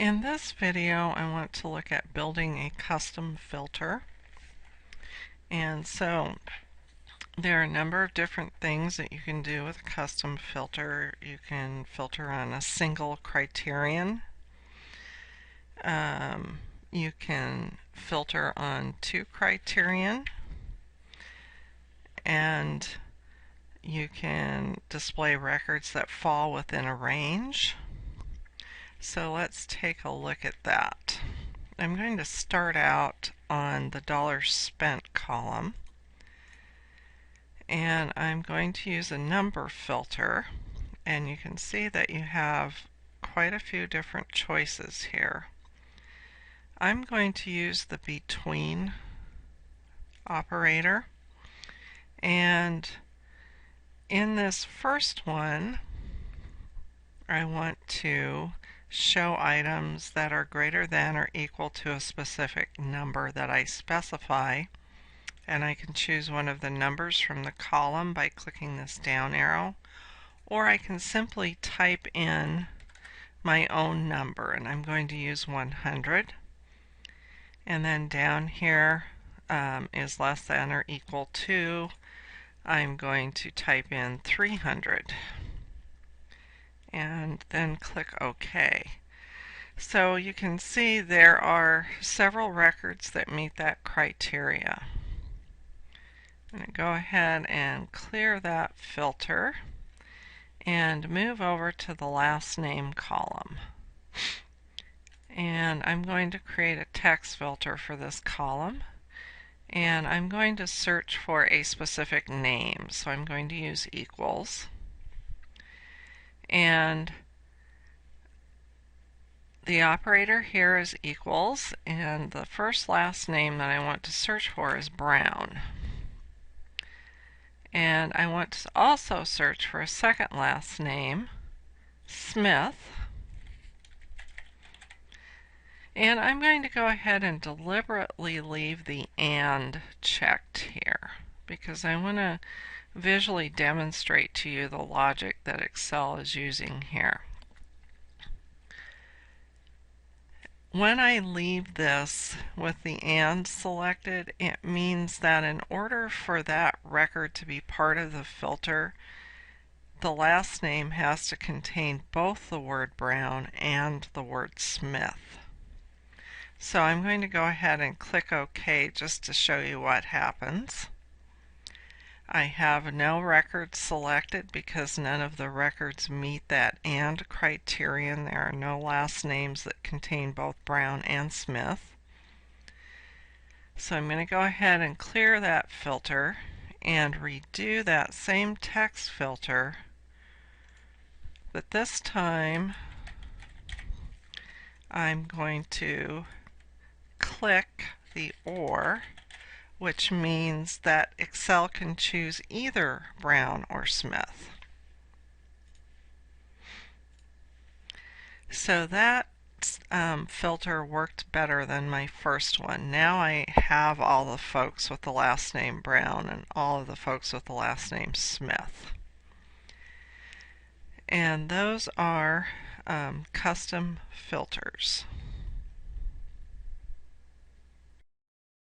In this video, I want to look at building a custom filter. And so there are a number of different things that you can do with a custom filter. You can filter on a single criterion. You can filter on two criterion. And you can display records that fall within a range. So let's take a look at that. I'm going to start out on the dollars spent column, and I'm going to use a number filter, and you can see that you have quite a few different choices here. I'm going to use the between operator, and in this first one I want to show items that are greater than or equal to a specific number that I specify, and I can choose one of the numbers from the column by clicking this down arrow, or I can simply type in my own number, and I'm going to use 100, and then down here is less than or equal to, I'm going to type in 300. And then click OK. So you can see there are several records that meet that criteria. I'm going to go ahead and clear that filter and move over to the last name column. And I'm going to create a text filter for this column. And I'm going to search for a specific name. So I'm going to use equals. And the operator here is equals, and the first last name that I want to search for is Brown. And I want to also search for a second last name, Smith. And I'm going to go ahead and deliberately leave the AND checked here because I want to visually demonstrate to you the logic that Excel is using here. When I leave this with the AND selected, it means that in order for that record to be part of the filter, the last name has to contain both the word Brown and the word Smith. So I'm going to go ahead and click OK just to show you what happens. I have no records selected because none of the records meet that AND criterion. There are no last names that contain both Brown and Smith. So I'm going to go ahead and clear that filter and redo that same text filter, but this time I'm going to click the OR, which means that Excel can choose either Brown or Smith. So that filter worked better than my first one. Now I have all the folks with the last name Brown and all of the folks with the last name Smith. And those are custom filters.